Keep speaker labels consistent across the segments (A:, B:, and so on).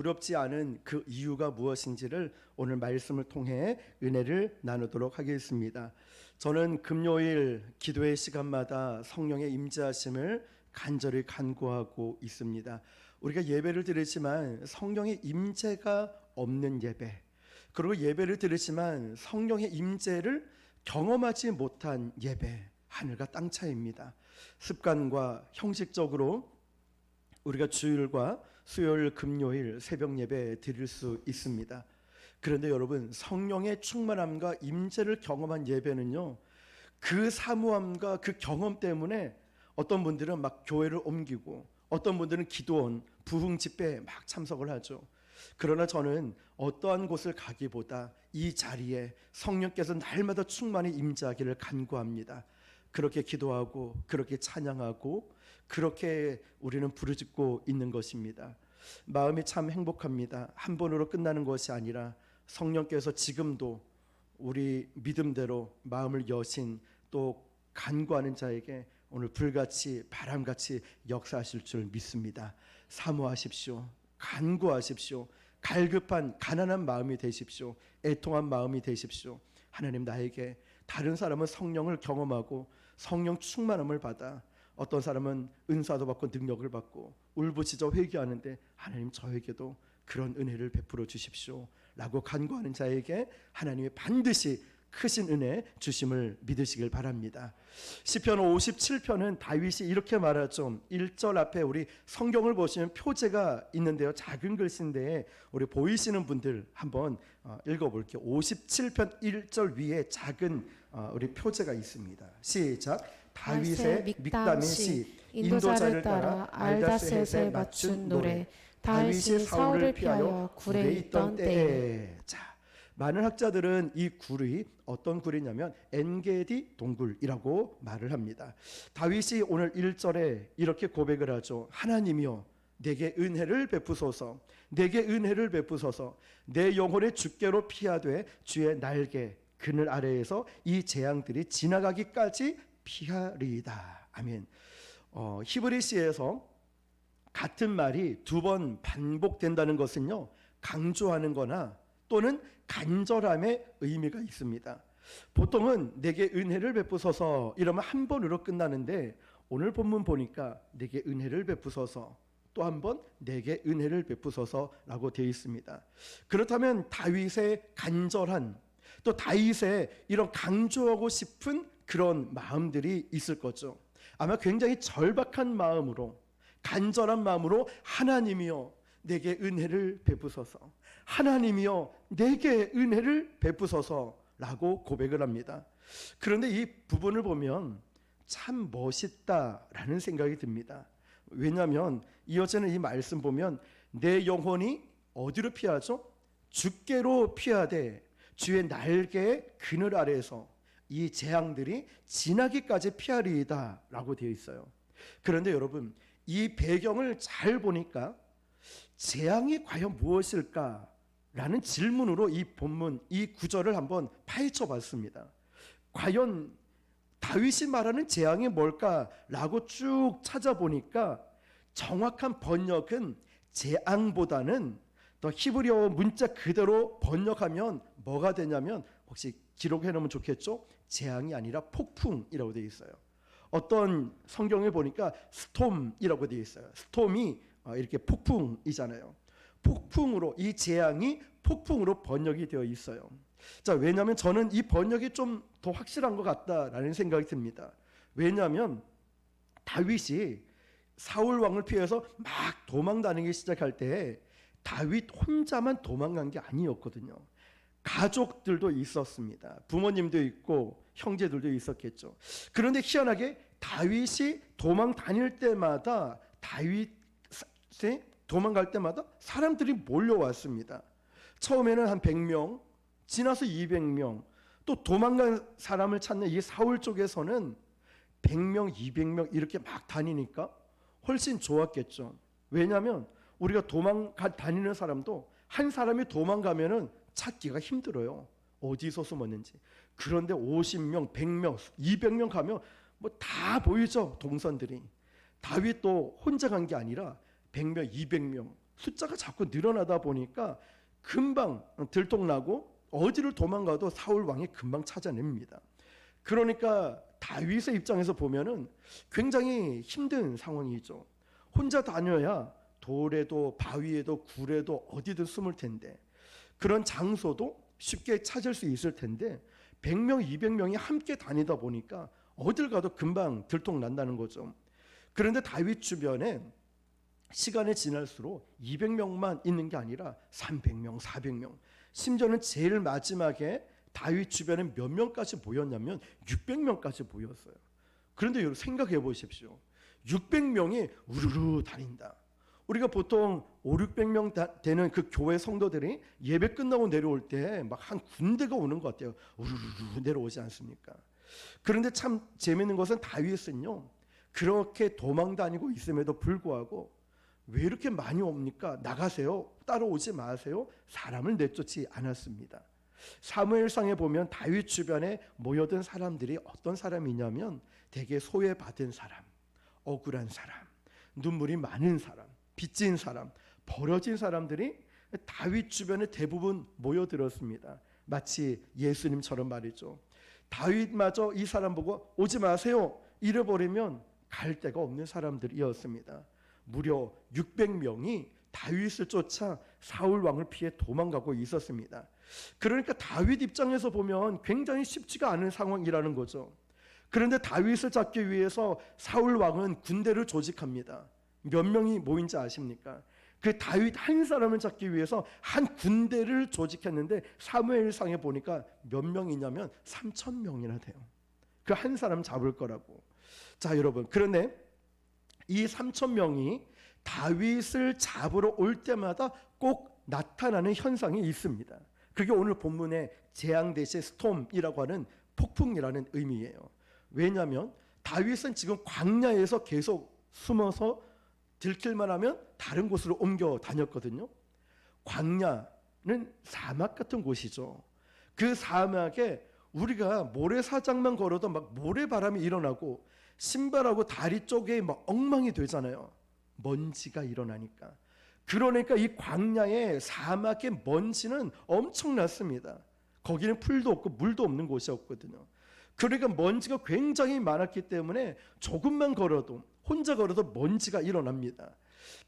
A: 두렵지 않은 그 이유가 무엇인지를 오늘 말씀을 통해 은혜를 나누도록 하겠습니다. 저는 금요일 기도의 시간마다 성령의 임재하심을 간절히 간구하고 있습니다. 우리가 예배를 드리지만 성령의 임재가 없는 예배, 그리고 예배를 드리지만 성령의 임재를 경험하지 못한 예배, 하늘과 땅 차이입니다. 습관과 형식적으로 우리가 주일과 수요일, 금요일 새벽 예배 드릴 수 있습니다. 그런데 여러분, 성령의 충만함과 임재를 경험한 예배는요, 그 사모함과 그 경험 때문에 어떤 분들은 막 교회를 옮기고 어떤 분들은 기도원, 부흥 집회에 막 참석을 하죠. 그러나 저는 어떠한 곳을 가기보다 이 자리에 성령께서 날마다 충만히 임재하기를 간구합니다. 그렇게 기도하고 그렇게 찬양하고 그렇게 우리는 부르짖고 있는 것입니다. 마음이 참 행복합니다. 한 번으로 끝나는 것이 아니라 성령께서 지금도 우리 믿음대로 마음을 여신 또 간구하는 자에게 오늘 불같이 바람같이 역사하실 줄 믿습니다. 사모하십시오. 간구하십시오. 갈급한 가난한 마음이 되십시오. 애통한 마음이 되십시오. 하나님, 나에게 다른 사람은 성령을 경험하고 성령 충만함을 받아 어떤 사람은 은사도 받고 능력을 받고 울부짖어 회개하는데 하나님, 저에게도 그런 은혜를 베풀어 주십시오 라고 간구하는 자에게 하나님이 반드시 크신 은혜 주심을 믿으시길 바랍니다. 시편 57편은 다윗이 이렇게 말하죠. 1절 앞에 우리 성경을 보시면 표제가 있는데요, 작은 글씨인데 우리 보이시는 분들 한번 읽어볼게요. 57편 1절 위에 작은 우리 표제가 있습니다. 시작. 다윗의 믹담의 시, 인도자를 따라 알다셋에 맞춘 노래. 다윗이 사울을 피하여 굴에 있던 때에. 자, 많은 학자들은 이 굴이 어떤 굴이냐면 엔게디 동굴이라고 말을 합니다. 다윗이 오늘 1절에 이렇게 고백을 하죠. 하나님이여, 내게 은혜를 베푸소서. 내게 은혜를 베푸소서. 내 영혼의 주께로 피하되 주의 날개 그늘 아래에서 이 재앙들이 지나가기까지 피하리이다. 아멘. 히브리시에서 같은 말이 두 번 반복된다는 것은요, 강조하는 거나 또는 간절함의 의미가 있습니다. 보통은 내게 은혜를 베푸소서 이러면 한 번으로 끝나는데 오늘 본문 보니까 내게 은혜를 베푸소서, 또 한 번 내게 은혜를 베푸소서라고 되어 있습니다. 그렇다면 다윗의 간절한, 또 다윗의 이런 강조하고 싶은 그런 마음들이 있을 거죠. 아마 굉장히 절박한 마음으로, 간절한 마음으로 하나님이여 내게 은혜를 베푸소서, 하나님이여 내게 은혜를 베푸소서라고 고백을 합니다. 그런데 이 부분을 보면 참 멋있다라는 생각이 듭니다. 왜냐하면 이어지는 이 말씀 보면 내 영혼이 어디로 피하죠? 주께로 피하되 주의 날개의 그늘 아래에서 이 재앙들이 지나기까지 피하리이다 라고 되어 있어요. 그런데 여러분, 이 배경을 잘 보니까 재앙이 과연 무엇일까? 라는 질문으로 이 본문, 이 구절을 한번 파헤쳐 봤습니다. 과연 다윗이 말하는 재앙이 뭘까라고 쭉 찾아보니까 정확한 번역은 재앙보다는 더 히브리어 문자 그대로 번역하면 뭐가 되냐면, 혹시 기록해 놓으면 좋겠죠? 재앙이 아니라 폭풍이라고 되어 있어요. 어떤 성경에 보니까 스톰이라고 되어 있어요. 스톰이 이렇게 폭풍이잖아요. 폭풍으로, 이 재앙이 폭풍으로 번역이 되어 있어요. 자, 왜냐하면 저는 이 번역이 좀 더 확실한 것 같다라는 생각이 듭니다. 왜냐하면 다윗이 사울 왕을 피해서 막 도망 다니기 시작할 때 다윗 혼자만 도망간 게 아니었거든요. 가족들도 있었습니다. 부모님도 있고 형제들도 있었겠죠. 그런데 희한하게 다윗이 도망 다닐 때마다, 다윗이 도망갈 때마다 사람들이 몰려왔습니다. 처음에는 한 100명, 지나서 200명, 또 도망간 사람을 찾는 이 사울 쪽에서는 100명, 200명 이렇게 막 다니니까 훨씬 좋았겠죠. 왜냐하면 우리가 다니는 사람도 한 사람이 도망가면은 찾기가 힘들어요. 어디서 숨었는지. 그런데 50명, 100명, 200명 가면 뭐 다 보이죠, 동선들이. 다윗도 혼자 간 게 아니라 100명, 200명 숫자가 자꾸 늘어나다 보니까 금방 들통나고 어디를 도망가도 사울 왕이 금방 찾아냅니다. 그러니까 다윗의 입장에서 보면은 굉장히 힘든 상황이죠. 혼자 다녀야 돌에도 바위에도 굴에도 어디든 숨을 텐데, 그런 장소도 쉽게 찾을 수 있을 텐데 100명, 200명이 함께 다니다 보니까 어딜 가도 금방 들통난다는 거죠. 그런데 다윗 주변에 시간이 지날수록 200명만 있는 게 아니라 300명, 400명, 심지어는 제일 마지막에 다윗 주변에 몇 명까지 모였냐면 600명까지 모였어요. 그런데 여러분 생각해 보십시오. 600명이 우르르 다닌다. 우리가 보통 5, 600명 되는 그 교회 성도들이 예배 끝나고 내려올 때 막 한 군대가 오는 것 같아요. 우르르 내려오지 않습니까? 그런데 참 재미있는 것은 다윗은요, 그렇게 도망 다니고 있음에도 불구하고 왜 이렇게 많이 옵니까? 나가세요. 따라오지 마세요. 사람을 내쫓지 않았습니다. 사무엘상에 보면 다윗 주변에 모여든 사람들이 어떤 사람이냐면 되게 소외받은 사람, 억울한 사람, 눈물이 많은 사람, 빚진 사람, 버려진 사람들이 다윗 주변에 대부분 모여들었습니다. 마치 예수님처럼 말이죠. 다윗마저 이 사람 보고 오지 마세요 이래버리면 갈 데가 없는 사람들이었습니다. 무려 600명이 다윗을 쫓아 사울 왕을 피해 도망가고 있었습니다. 그러니까 다윗 입장에서 보면 굉장히 쉽지가 않은 상황이라는 거죠. 그런데 다윗을 잡기 위해서 사울 왕은 군대를 조직합니다. 몇 명이 모인지 아십니까? 그 다윗 한 사람을 잡기 위해서 한 군대를 조직했는데 사무엘상에 보니까 몇 명이냐면 3,000명이나 돼요. 그 한 사람 잡을 거라고. 자, 여러분, 그런데 이 3,000명이 다윗을 잡으러 올 때마다 꼭 나타나는 현상이 있습니다. 그게 오늘 본문의 재앙 대신 스톰이라고 하는 폭풍이라는 의미예요. 왜냐하면 다윗은 지금 광야에서 계속 숨어서 들킬만 하면 다른 곳으로 옮겨 다녔거든요. 광야는 사막 같은 곳이죠. 그 사막에 우리가 모래사장만 걸어도 막 모래바람이 일어나고 신발하고 다리 쪽에 막 엉망이 되잖아요. 먼지가 일어나니까. 그러니까 이 광야의 사막의 먼지는 엄청났습니다. 거기는 풀도 없고 물도 없는 곳이었거든요. 그러니까 먼지가 굉장히 많았기 때문에 조금만 걸어도, 혼자 걸어도 먼지가 일어납니다.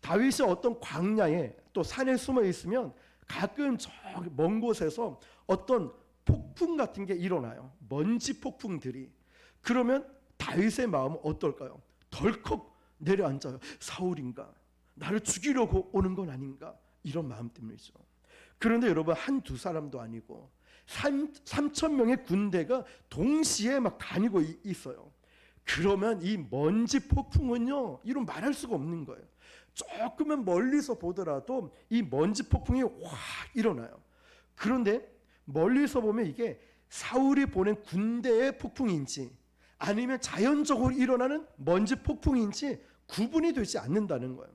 A: 다윗이 어떤 광야에 또 산에 숨어 있으면 가끔 저 먼 곳에서 어떤 폭풍 같은 게 일어나요. 먼지 폭풍들이. 그러면 다윗의 마음은 어떨까요? 덜컥 내려앉아요. 사울인가? 나를 죽이려고 오는 건 아닌가? 이런 마음 때문이죠. 그런데 여러분, 한두 사람도 아니고 3,000명의 군대가 동시에 막 다니고 있어요. 그러면 이 먼지 폭풍은요, 이런 말할 수가 없는 거예요. 조금은 멀리서 보더라도 이 먼지 폭풍이 확 일어나요. 그런데 멀리서 보면 이게 사울이 보낸 군대의 폭풍인지 아니면 자연적으로 일어나는 먼지 폭풍인지 구분이 되지 않는다는 거예요.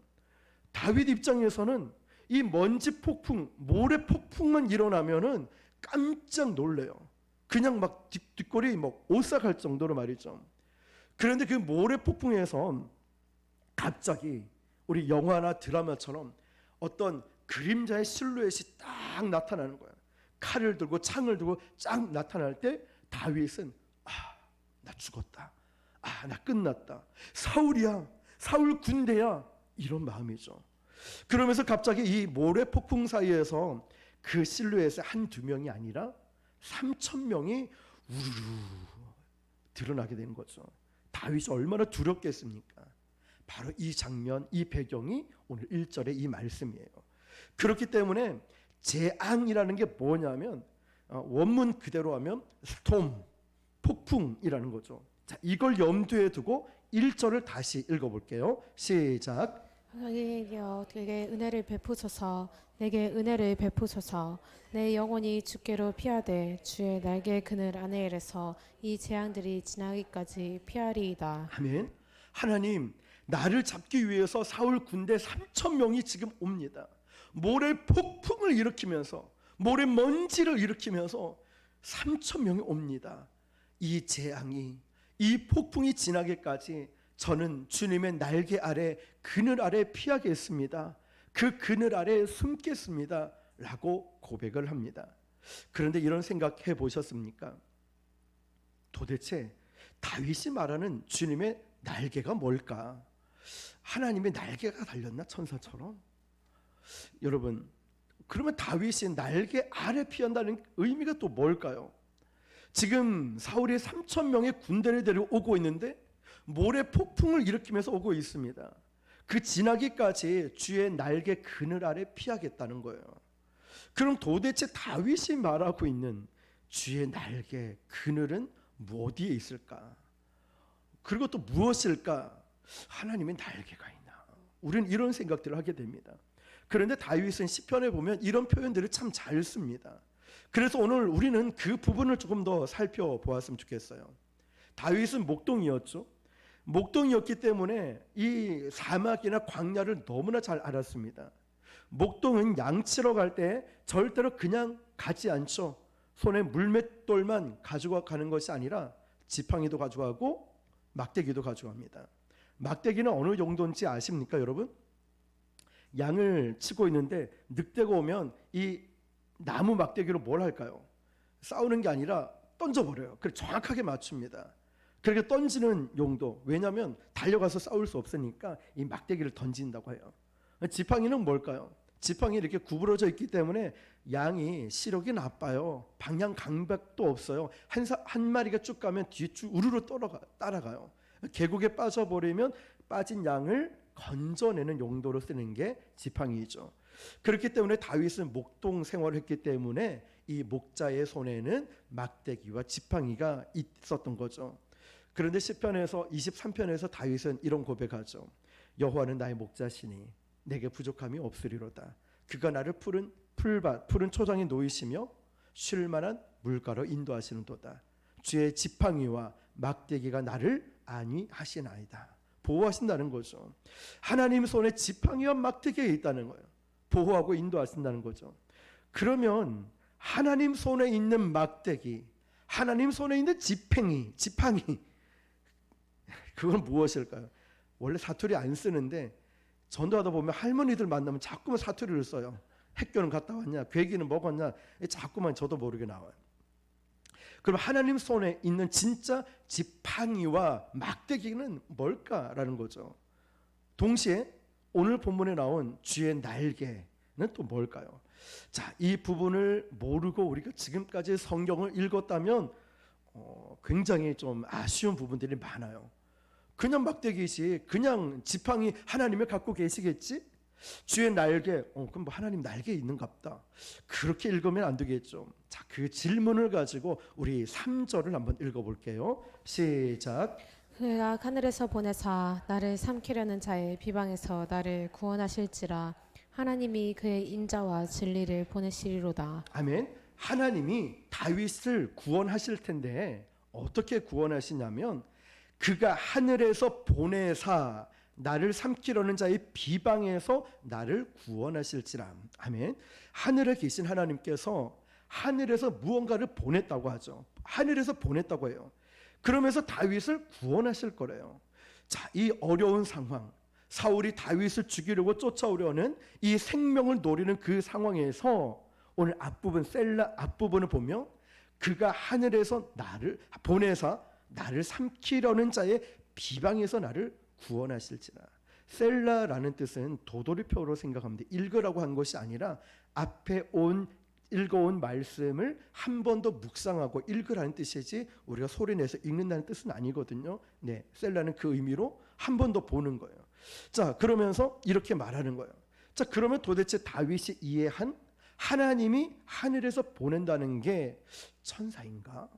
A: 다윗 입장에서는 이 먼지 폭풍, 모래 폭풍만 일어나면은 깜짝 놀래요. 그냥 막 뒷골이 막 오싹할 정도로 말이죠. 그런데 그 모래 폭풍에서 갑자기 우리 영화나 드라마처럼 어떤 그림자의 실루엣이 딱 나타나는 거예요. 칼을 들고 창을 들고 쫙 나타날 때 다윗은 나 죽었다. 나 끝났다. 사울이야. 사울 군대야. 이런 마음이죠. 그러면서 갑자기 이 모래 폭풍 사이에서 그 실루엣의 한두 명이 아니라 3,000명이 우르르 드러나게 되는 거죠. 다윗이 얼마나 두렵겠습니까? 바로 이 장면, 이 배경이 오늘 1절의 이 말씀이에요. 그렇기 때문에 재앙이라는 게 뭐냐면 원문 그대로 하면 스톰, 폭풍이라는 거죠. 자, 이걸 염두에 두고 1절을 다시 읽어볼게요. 시작.
B: 하나님이여 내게 은혜를 베푸소서. 내게 은혜를 베푸소서. 내 영혼이 주께로 피하되 주의 날개 그늘 안에 이르서 이 재앙들이 지나기까지 피하리이다.
A: 아멘. 하나님, 나를 잡기 위해서 사울 군대 3,000명이 지금 옵니다. 모래 폭풍을 일으키면서 모래 먼지를 일으키면서 3,000명이 옵니다. 이 재앙이, 이 폭풍이 지나기까지 저는 주님의 날개 아래, 그늘 아래 피하겠습니다. 그 그늘 아래에 숨겠습니다 라고 고백을 합니다. 그런데 이런 생각해 보셨습니까? 도대체 다윗이 말하는 주님의 날개가 뭘까? 하나님의 날개가 달렸나 천사처럼? 여러분, 그러면 다윗이 날개 아래 피한다는 의미가 또 뭘까요? 지금 사울이 3천 명의 군대를 데려오고 있는데 모래 폭풍을 일으키면서 오고 있습니다. 그 지나기까지 주의 날개 그늘 아래 피하겠다는 거예요. 그럼 도대체 다윗이 말하고 있는 주의 날개 그늘은 어디에 있을까? 그리고 또 무엇일까? 하나님의 날개가 있나? 우리는 이런 생각들을 하게 됩니다. 그런데 다윗은 시편에 보면 이런 표현들을 참 잘 씁니다. 그래서 오늘 우리는 그 부분을 조금 더 살펴보았으면 좋겠어요. 다윗은 목동이었죠. 목동이었기 때문에 이 사막이나 광야를 너무나 잘 알았습니다. 목동은 양치러 갈 때 절대로 그냥 가지 않죠. 손에 물맷돌만 가지고 가는 것이 아니라 지팡이도 가져가고 막대기도 가져갑니다. 막대기는 어느 용도인지 아십니까, 여러분? 양을 치고 있는데 늑대가 오면 이 나무 막대기로 뭘 할까요? 싸우는 게 아니라 던져버려요. 그래서 정확하게 맞춥니다. 그렇게 던지는 용도. 왜냐하면 달려가서 싸울 수 없으니까 이 막대기를 던진다고 해요. 지팡이는 뭘까요? 지팡이 이렇게 구부러져 있기 때문에 양이 시력이 나빠요. 방향 감각도 없어요. 한 마리가 쭉 가면 뒤에 쭉 우르르 따라가요. 계곡에 빠져버리면 빠진 양을 건져내는 용도로 쓰는 게 지팡이죠. 그렇기 때문에 다윗은 목동 생활을 했기 때문에 이 목자의 손에는 막대기와 지팡이가 있었던 거죠. 그런데 시편에서 23편에서 다윗은 이런 고백하죠. 여호와는 나의 목자시니 내게 부족함이 없으리로다. 그가 나를 푸른 초장에 놓이시며 쉴 만한 물가로 인도하시는도다. 주의 지팡이와 막대기가 나를 안위하시나이다. 보호하신다는 거죠. 하나님 손에 지팡이와 막대기가 있다는 거예요. 보호하고 인도하신다는 거죠. 그러면 하나님 손에 있는 막대기, 하나님 손에 있는 지팡이 그건 무엇일까요? 원래 사투리 안 쓰는데 전도하다 보면 할머니들 만나면 자꾸만 사투리를 써요. 학교는 갔다 왔냐, 괴기는 먹었냐, 자꾸만 저도 모르게 나와요. 그럼 하나님 손에 있는 진짜 지팡이와 막대기는 뭘까라는 거죠. 동시에 오늘 본문에 나온 주의 날개는 또 뭘까요? 자, 이 부분을 모르고 우리가 지금까지 성경을 읽었다면 굉장히 좀 아쉬운 부분들이 많아요. 그냥 막대기지, 그냥 지팡이 하나님을 갖고 계시겠지? 주의 날개, 그럼 뭐 하나님 날개 있는갑다. 그렇게 읽으면 안 되겠죠. 자, 그 질문을 가지고 우리 3절을 한번 읽어볼게요. 시작.
B: 그가 하늘에서 보내사 나를 삼키려는 자의 비방에서 나를 구원하실지라. 하나님이 그의 인자와 진리를 보내시리로다.
A: 아멘. 하나님이 다윗을 구원하실 텐데 어떻게 구원하시냐면 그가 하늘에서 보내사 나를 삼키려는 자의 비방에서 나를 구원하실지라. 아멘. 하늘에 계신 하나님께서 하늘에서 무언가를 보냈다고 하죠. 하늘에서 보냈다고 해요. 그러면서 다윗을 구원하실 거래요. 자, 이 어려운 상황, 사울이 다윗을 죽이려고 쫓아오려는 이 생명을 노리는 그 상황에서 오늘 앞부분 셀라 앞부분을 보면 그가 하늘에서 나를 보내사 나를 삼키려는 자의 비방에서 나를 구원하실지라. 셀라라는 뜻은 도돌이표로 생각하면 돼. 읽으라고 한 것이 아니라 앞에 읽어온 말씀을 한 번 더 묵상하고 읽으라는 뜻이지 우리가 소리내서 읽는다는 뜻은 아니거든요. 네, 셀라는 그 의미로 한 번 더 보는 거예요. 자, 그러면서 이렇게 말하는 거예요. 자, 그러면 도대체 다윗이 이해한 하나님이 하늘에서 보낸다는 게 천사인가?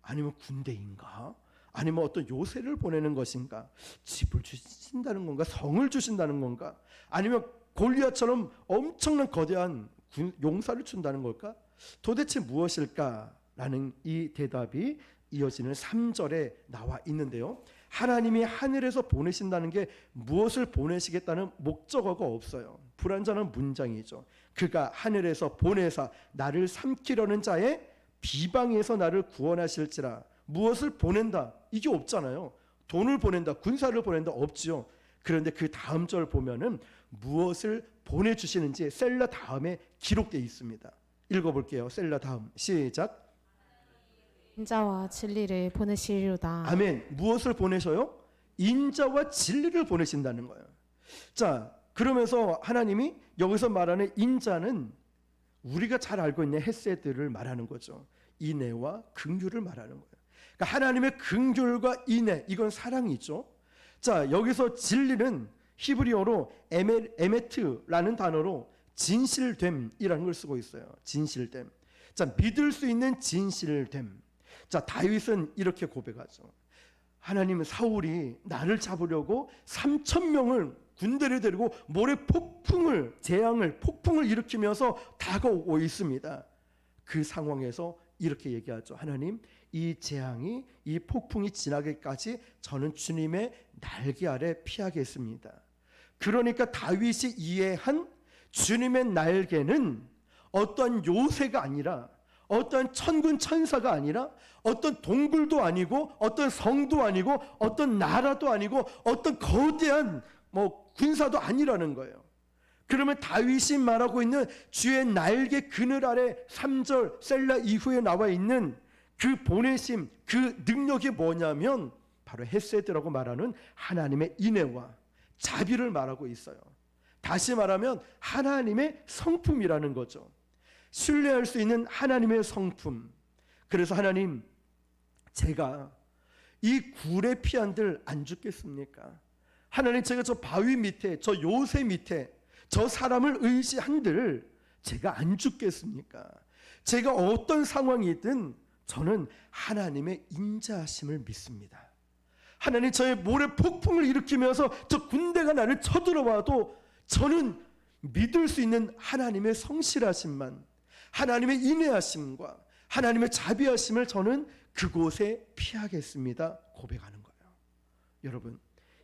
A: 아니면 군대인가? 아니면 어떤 요새를 보내는 것인가? 집을 주신다는 건가? 성을 주신다는 건가? 아니면 골리앗처럼 엄청난 거대한 용사를 준다는 걸까? 도대체 무엇일까라는 이 대답이 이어지는 3절에 나와 있는데요. 하나님이 하늘에서 보내신다는 게 무엇을 보내시겠다는 목적어가 없어요. 불완전한 문장이죠. 그가 하늘에서 보내사 나를 삼키려는 자의 비방에서 나를 구원하실지라. 무엇을 보낸다, 이게 없잖아요. 돈을 보낸다, 군사를 보낸다, 없지요. 그런데 그 다음 절 보면은 무엇을 보내주시는지 셀라 다음에 기록되어 있습니다. 읽어볼게요. 셀라 다음 시작.
B: 인자와 진리를 보내시리로다.
A: 아멘. 무엇을 보내셔요? 인자와 진리를 보내신다는 거예요. 자, 그러면서 하나님이 여기서 말하는 인자는 우리가 잘 알고 있는 헤세드를 말하는 거죠. 인애와 긍휼을 말하는 거예요. 그러니까 하나님의 긍휼과 인애, 이건 사랑이죠. 자, 여기서 진리는 히브리어로 에메트라는 단어로 진실됨이라는 걸 쓰고 있어요. 진실됨. 자, 믿을 수 있는 진실됨. 자, 다윗은 이렇게 고백하죠. 하나님, 사울이 나를 잡으려고 3,000명을 군대를 데리고 모래 폭풍을, 재앙을, 폭풍을 일으키면서 다가오고 있습니다. 그 상황에서 이렇게 얘기하죠. 하나님, 이 재앙이, 이 폭풍이 지나기까지 저는 주님의 날개 아래 피하겠습니다. 그러니까 다윗이 이해한 주님의 날개는 어떠한 요새가 아니라, 어떤 천군 천사가 아니라, 어떤 동굴도 아니고, 어떤 성도 아니고, 어떤 나라도 아니고, 어떤 거대한 군사도 아니라는 거예요. 그러면 다윗이 말하고 있는 주의 날개 그늘 아래 3절 셀라 이후에 나와 있는 그 보내심, 그 능력이 뭐냐면 바로 헤세드라고 말하는 하나님의 인애와 자비를 말하고 있어요. 다시 말하면 하나님의 성품이라는 거죠. 신뢰할 수 있는 하나님의 성품. 그래서 하나님, 제가 이 굴에 피한들 안 죽겠습니까? 하나님, 제가 저 바위 밑에, 저 요새 밑에 저 사람을 의지한들 제가 안 죽겠습니까? 제가 어떤 상황이든 저는 하나님의 인자하심을 믿습니다. 하나님, 저의 모래 폭풍을 일으키면서 저 군대가 나를 쳐들어와도 저는 믿을 수 있는 하나님의 성실하심만, 하나님의 인애하심과 하나님의 자비하심을 저는 그곳에 피하겠습니다. 고백하는 거예요. 여러분,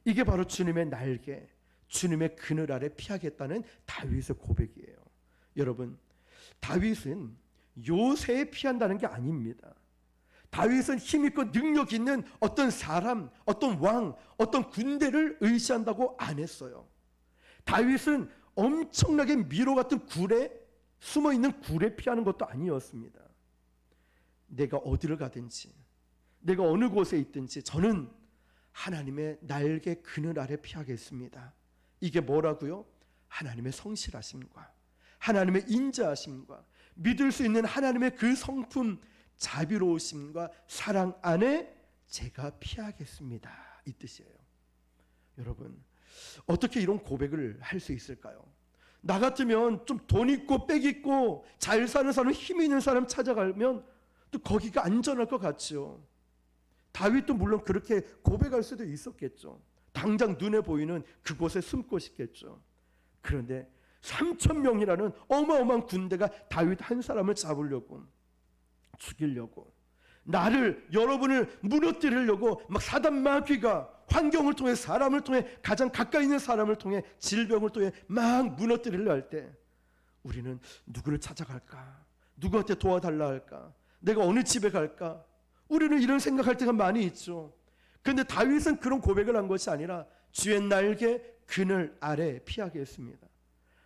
A: 이게 바로 주님의 날개, 주님의 그늘 아래 피하겠다는 다윗의 고백이에요. 여러분, 다윗은 요새에 피한다는 게 아닙니다. 다윗은 힘있고 능력 있는 어떤 사람, 어떤 왕, 어떤 군대를 의지한다고 안 했어요. 다윗은 엄청나게 미로 같은 굴에, 숨어있는 굴에 피하는 것도 아니었습니다. 내가 어디를 가든지, 내가 어느 곳에 있든지 저는 하나님의 날개 그늘 아래 피하겠습니다. 이게 뭐라고요? 하나님의 성실하심과 하나님의 인자하심과 믿을 수 있는 하나님의 그 성품, 자비로우심과 사랑 안에 제가 피하겠습니다. 이 뜻이에요. 여러분, 어떻게 이런 고백을 할 수 있을까요? 나 같으면 좀 돈 있고 빽 있고 잘 사는 사람, 힘 있는 사람 찾아가면 또 거기가 안전할 것 같죠. 다윗도 물론 그렇게 고백할 수도 있었겠죠. 당장 눈에 보이는 그곳에 숨고 싶겠죠. 그런데 3,000명이라는 어마어마한 군대가 다윗 한 사람을 잡으려고, 죽이려고, 나를, 여러분을 무너뜨리려고 막 사단 마귀가 환경을 통해, 사람을 통해, 가장 가까이 있는 사람을 통해, 질병을 통해 막 무너뜨리려 할 때 우리는 누구를 찾아갈까? 누구한테 도와달라 할까? 내가 어느 집에 갈까? 우리는 이런 생각할 때가 많이 있죠. 그런데 다윗은 그런 고백을 한 것이 아니라 주의 날개 그늘 아래 피하겠습니다.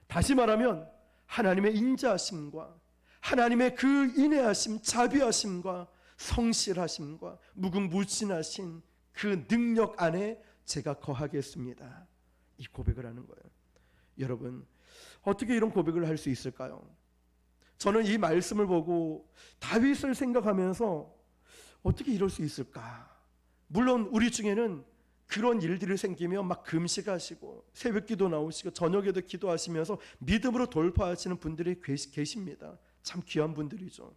A: 다시 말하면 하나님의 인자하심과 하나님의 그 인애하심, 자비하심과 성실하심과 무궁무진하신 그 능력 안에 제가 거하겠습니다. 이 고백을 하는 거예요. 여러분, 어떻게 이런 고백을 할 수 있을까요? 저는 이 말씀을 보고 다윗을 생각하면서 어떻게 이럴 수 있을까? 물론 우리 중에는 그런 일들이 생기면 막 금식하시고 새벽기도 나오시고 저녁에도 기도하시면서 믿음으로 돌파하시는 분들이 계십니다. 참 귀한 분들이죠.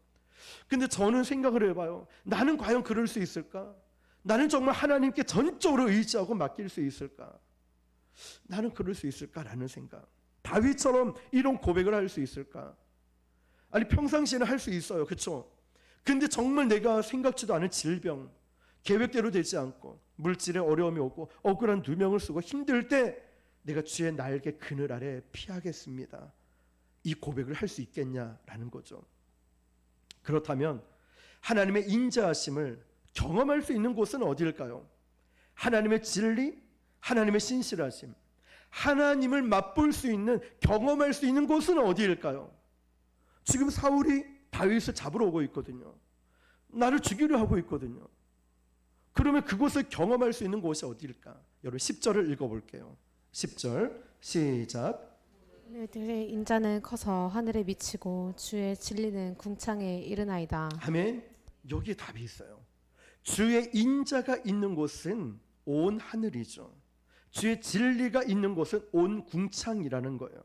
A: 근데 저는 생각을 해봐요. 나는 과연 그럴 수 있을까? 나는 정말 하나님께 전적으로 의지하고 맡길 수 있을까? 나는 그럴 수 있을까라는 생각. 다윗처럼 이런 고백을 할 수 있을까? 아니, 평상시에는 할 수 있어요. 그렇죠? 근데 정말 내가 생각지도 않은 질병, 계획대로 되지 않고 물질에 어려움이 오고 억울한 누명을 쓰고 힘들 때 내가 주의 날개 그늘 아래 피하겠습니다. 이 고백을 할 수 있겠냐라는 거죠. 그렇다면 하나님의 인자하심을 경험할 수 있는 곳은 어디일까요? 하나님의 진리, 하나님의 신실하심, 하나님을 맛볼 수 있는, 경험할 수 있는 곳은 어디일까요? 지금 사울이 다윗을 잡으러 오고 있거든요. 나를 죽이려 하고 있거든요. 그러면 그곳을 경험할 수 있는 곳이 어디일까? 여러분 10절을 읽어볼게요. 10절 시작.
B: 너희들의 인자는 커서 하늘에 미치고 주의 진리는 궁창에 이르나이다.
A: 아멘. 여기에 답이 있어요. 주의 인자가 있는 곳은 온 하늘이죠. 주의 진리가 있는 곳은 온 궁창이라는 거예요.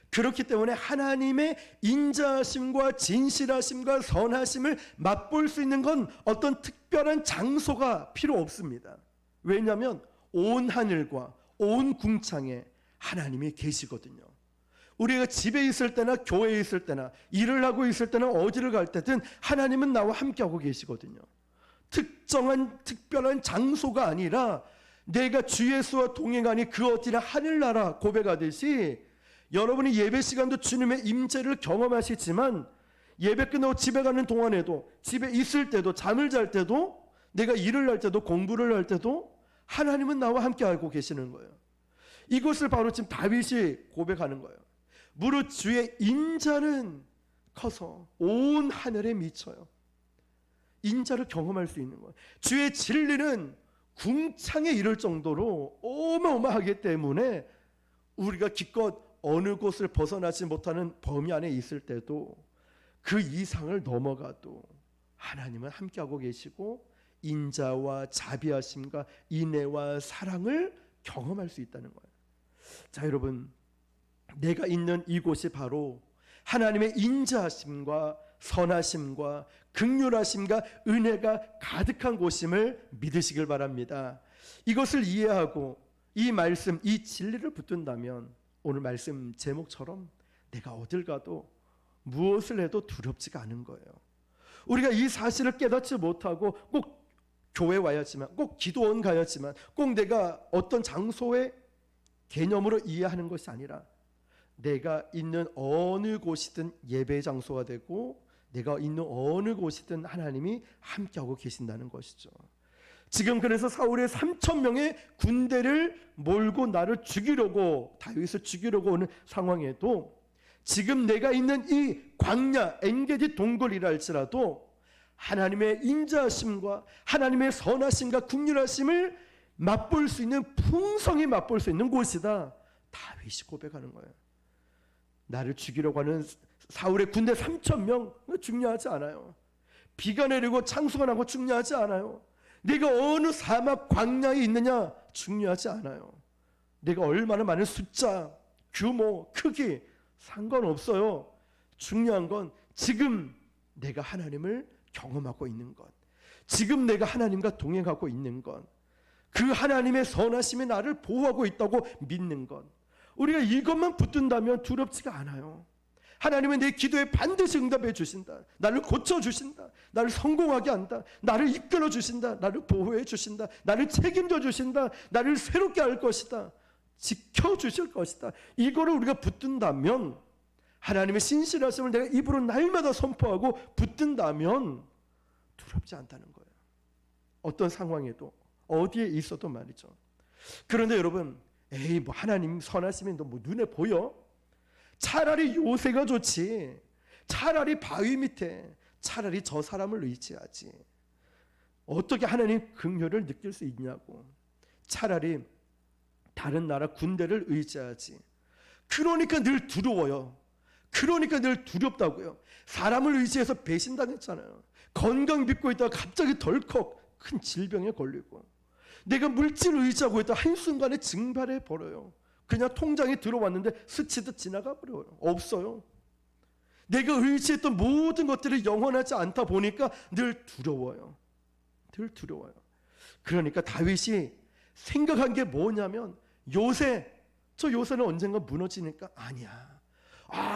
A: 그렇기 때문에 하나님의 인자하심과 진실하심과 선하심을 맛볼 수 있는 건 어떤 특별한 장소가 필요 없습니다. 왜냐하면 온 하늘과 온 궁창에 하나님이 계시거든요. 우리가 집에 있을 때나 교회에 있을 때나 일을 하고 있을 때나 어디를 갈 때든 하나님은 나와 함께하고 계시거든요. 특별한 장소가 아니라 내가 주 예수와 동행하니 그 어디나 하늘나라 고백하듯이 여러분이 예배 시간도 주님의 임재를 경험하시지만 예배 끝나고 집에 가는 동안에도, 집에 있을 때도, 잠을 잘 때도, 내가 일을 할 때도, 공부를 할 때도 하나님은 나와 함께하고 계시는 거예요. 이것을 바로 지금 다윗이 고백하는 거예요. 무릇 주의 인자는 커서 온 하늘에 미쳐요. 인자를 경험할 수 있는 거예요. 주의 진리는 궁창에 이를 정도로 어마어마하기 때문에 우리가 기껏 어느 곳을 벗어나지 못하는 범위 안에 있을 때도 그 이상을 넘어가도 하나님은 함께하고 계시고 인자와 자비하심과 인애와 사랑을 경험할 수 있다는 거예요. 자, 여러분, 내가 있는 이곳이 바로 하나님의 인자하심과 선하심과 긍휼하심과 은혜가 가득한 곳임을 믿으시길 바랍니다. 이것을 이해하고 이 말씀, 이 진리를 붙든다면 오늘 말씀 제목처럼 내가 어딜 가도 무엇을 해도 두렵지가 않은 거예요. 우리가 이 사실을 깨닫지 못하고 꼭 교회 와야지만, 꼭 기도원 가야지만, 꼭 내가 어떤 장소의 개념으로 이해하는 것이 아니라 내가 있는 어느 곳이든 예배 장소가 되고 내가 있는 어느 곳이든 하나님이 함께하고 계신다는 것이죠. 지금 그래서 사울의 3,000명의 군대를 몰고 나를 죽이려고, 다윗을 죽이려고 오는 상황에도 지금 내가 있는 이 광야 엔게디 동굴이라 할지라도 하나님의 인자하심과 하나님의 선하심과 긍휼하심을 맛볼 수 있는, 풍성히 맛볼 수 있는 곳이다. 다윗이 고백하는 거예요. 나를 죽이려고 하는 사울의 군대 3,000명 중요하지 않아요. 비가 내리고 창수가 나고 중요하지 않아요. 내가 어느 사막 광야에 있느냐 중요하지 않아요. 내가 얼마나 많은 숫자, 규모, 크기 상관없어요. 중요한 건 지금 내가 하나님을 경험하고 있는 것, 지금 내가 하나님과 동행하고 있는 것, 그 하나님의 선하심이 나를 보호하고 있다고 믿는 것, 우리가 이것만 붙든다면 두렵지가 않아요. 하나님은 내 기도에 반드시 응답해 주신다. 나를 고쳐주신다. 나를 성공하게 한다. 나를 이끌어 주신다. 나를 보호해 주신다. 나를 책임져 주신다. 나를 새롭게 할 것이다. 지켜주실 것이다. 이거를 우리가 붙든다면, 하나님의 신실하심을 내가 입으로 날마다 선포하고 붙든다면 두렵지 않다는 거예요. 어떤 상황에도, 어디에 있어도 말이죠. 그런데 여러분, 에이 뭐 하나님 선하심이 너 뭐 눈에 보여? 차라리 요새가 좋지. 차라리 바위 밑에, 차라리 저 사람을 의지하지. 어떻게 하나님 긍휼을 느낄 수 있냐고. 차라리 다른 나라 군대를 의지하지. 그러니까 늘 두려워요. 그러니까 늘 두렵다고요. 사람을 의지해서 배신당했잖아요. 건강 믿고 있다가 갑자기 덜컥 큰 질병에 걸리고, 내가 물질을 의지하고 있다가 한순간에 증발해 버려요. 그냥 통장에 들어왔는데 스치듯 지나가 버려요. 없어요. 내가 의지했던 모든 것들이 영원하지 않다 보니까 늘 두려워요. 늘 두려워요. 그러니까 다윗이 생각한 게 뭐냐면, 저 요새는 언젠가 무너지니까 아니야.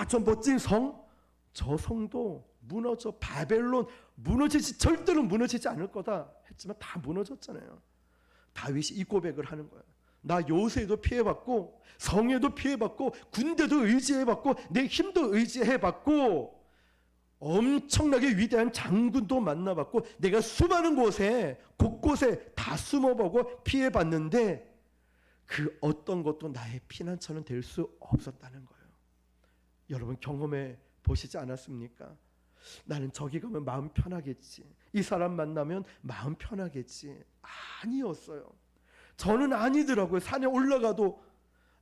A: 저 멋진 성, 저 성도 무너져. 바벨론 무너지지, 절대로 무너지지 않을 거다 했지만 다 무너졌잖아요. 다윗이 이 고백을 하는 거예요. 나 요새도 피해봤고, 성에도 피해봤고, 군대도 의지해봤고, 내 힘도 의지해봤고, 엄청나게 위대한 장군도 만나봤고, 내가 수많은 곳에 곳곳에 다 숨어보고 피해봤는데, 그 어떤 것도 나의 피난처는 될 수 없었다는 거예요. 여러분 경험해 보시지 않았습니까? 나는 저기 가면 마음 편하겠지. 이 사람 만나면 마음 편하겠지. 아니었어요. 저는 아니더라고요. 산에 올라가도,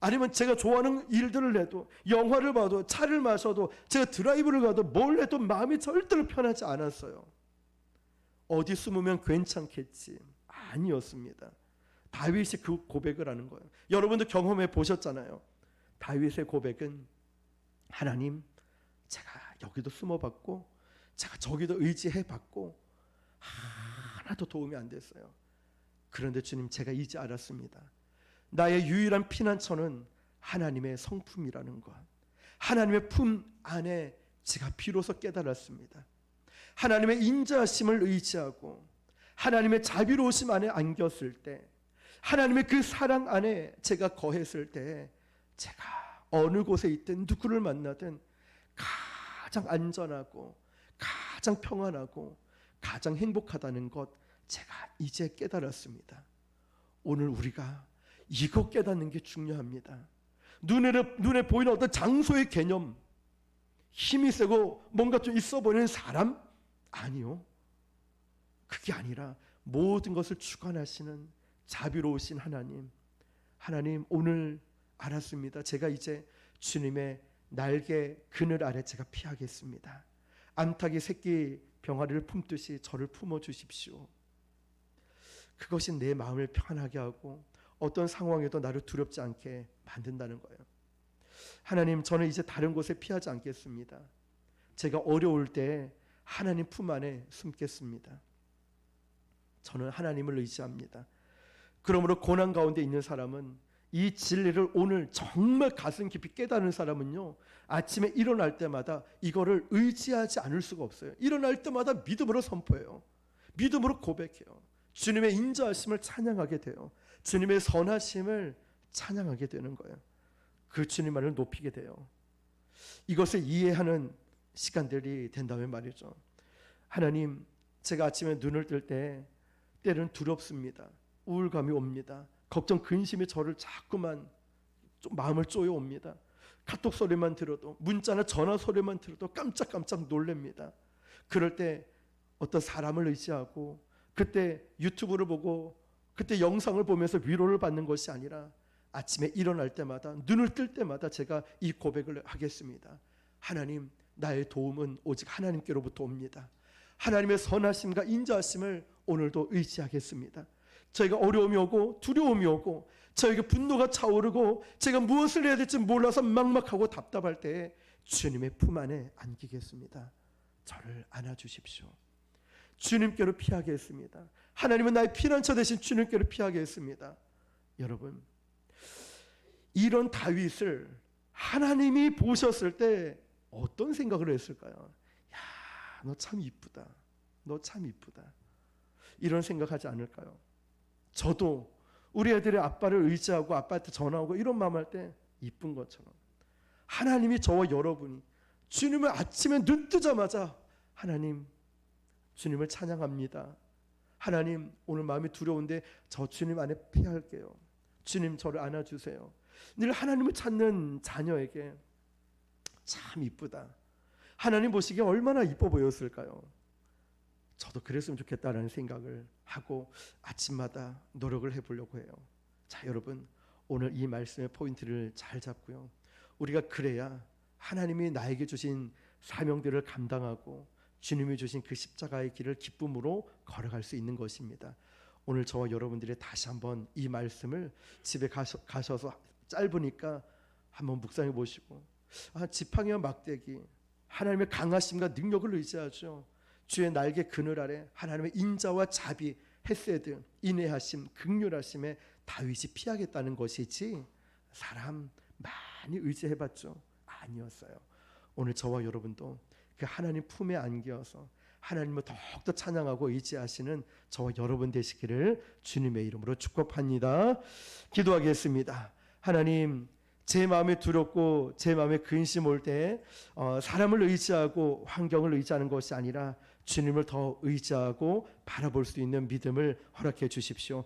A: 아니면 제가 좋아하는 일들을 해도, 영화를 봐도, 차를 마셔도, 제가 드라이브를 가도, 뭘 해도 마음이 절대로 편하지 않았어요. 어디 숨으면 괜찮겠지. 아니었습니다. 다윗이 그 고백을 하는 거예요. 여러분도 경험해 보셨잖아요. 다윗의 고백은, 하나님, 제가 여기도 숨어봤고, 제가 저기도 의지해봤고, 하나도 도움이 안 됐어요. 그런데 주님, 제가 이제 알았습니다. 나의 유일한 피난처는 하나님의 성품이라는 것, 하나님의 품 안에 제가 비로소 깨달았습니다. 하나님의 인자하심을 의지하고 하나님의 자비로우심 안에 안겼을 때, 하나님의 그 사랑 안에 제가 거했을 때, 제가 어느 곳에 있든 누구를 만나든 가장 안전하고 가장 평안하고 가장 행복하다는 것, 제가 이제 깨달았습니다. 오늘 우리가 이거 깨닫는 게 중요합니다. 눈에 보이는 어떤 장소의 개념, 힘이 세고 뭔가 좀 있어 보이는 사람? 아니요. 그게 아니라 모든 것을 주관하시는 자비로우신 하나님. 하나님, 오늘 알았습니다. 제가 이제 주님의 날개 그늘 아래 제가 피하겠습니다. 암탉이 새끼 병아리를 품듯이 저를 품어주십시오. 그것이 내 마음을 편하게 하고 어떤 상황에도 나를 두렵지 않게 만든다는 거예요. 하나님, 저는 이제 다른 곳에 피하지 않겠습니다. 제가 어려울 때 하나님 품 안에 숨겠습니다. 저는 하나님을 의지합니다. 그러므로 고난 가운데 있는 사람은, 이 진리를 오늘 정말 가슴 깊이 깨닫는 사람은요, 아침에 일어날 때마다 이거를 의지하지 않을 수가 없어요. 일어날 때마다 믿음으로 선포해요. 믿음으로 고백해요. 주님의 인자하심을 찬양하게 돼요. 주님의 선하심을 찬양하게 되는 거예요. 그 주님만을 높이게 돼요. 이것을 이해하는 시간들이 된다면 말이죠. 하나님, 제가 아침에 눈을 뜰 때 때는 두렵습니다. 우울감이 옵니다. 걱정, 근심이 저를 자꾸만 좀 마음을 쪼여옵니다. 카톡 소리만 들어도, 문자나 전화 소리만 들어도 깜짝깜짝 놀랍니다. 그럴 때 어떤 사람을 의지하고, 그때 유튜브를 보고, 그때 영상을 보면서 위로를 받는 것이 아니라, 아침에 일어날 때마다, 눈을 뜰 때마다 제가 이 고백을 하겠습니다. 하나님, 나의 도움은 오직 하나님께로부터 옵니다. 하나님의 선하심과 인자하심을 오늘도 의지하겠습니다. 저희가 어려움이 오고 두려움이 오고 저에게 분노가 차오르고 제가 무엇을 해야 될지 몰라서 막막하고 답답할 때 주님의 품 안에 안기겠습니다. 저를 안아주십시오. 주님께로 피하겠습니다. 하나님은 나의 피난처 대신 주님께로 피하겠습니다. 여러분, 이런 다윗을 하나님이 보셨을 때 어떤 생각을 했을까요? 야, 너 참 이쁘다. 너 참 이쁘다. 이런 생각하지 않을까요? 저도 우리 애들의 아빠를 의지하고 아빠한테 전화하고 이런 마음 할 때 이쁜 것처럼, 하나님이 저와 여러분이 주님을 아침에 눈 뜨자마자, 하나님, 주님을 찬양합니다. 하나님, 오늘 마음이 두려운데 저 주님 안에 피할게요. 주님, 저를 안아주세요. 늘 하나님을 찾는 자녀에게 참 이쁘다. 하나님 보시기에 얼마나 이뻐 보였을까요? 저도 그랬으면 좋겠다라는 생각을 하고 아침마다 노력을 해보려고 해요. 자, 여러분, 오늘 이 말씀의 포인트를 잘 잡고요, 우리가 그래야 하나님이 나에게 주신 사명들을 감당하고 주님이 주신 그 십자가의 길을 기쁨으로 걸어갈 수 있는 것입니다. 오늘 저와 여러분들이 다시 한번 이 말씀을 집에 가셔서 짧으니까 한번 묵상해 보시고, 지팡이와 막대기, 하나님의 강하심과 능력을 의지하죠. 주의 날개 그늘 아래 하나님의 인자와 자비, 헤세드, 인애하심, 긍휼하심에 다윗이 피하겠다는 것이지, 사람 많이 의지해봤죠? 아니었어요. 오늘 저와 여러분도 그 하나님 품에 안겨서 하나님을 더욱더 찬양하고 의지하시는 저와 여러분 되시기를 주님의 이름으로 축복합니다. 기도하겠습니다. 하나님, 제 마음에 두렵고 제 마음에 근심 올 때 사람을 의지하고 환경을 의지하는 것이 아니라 주님을 더 의지하고 바라볼 수 있는 믿음을 허락해 주십시오.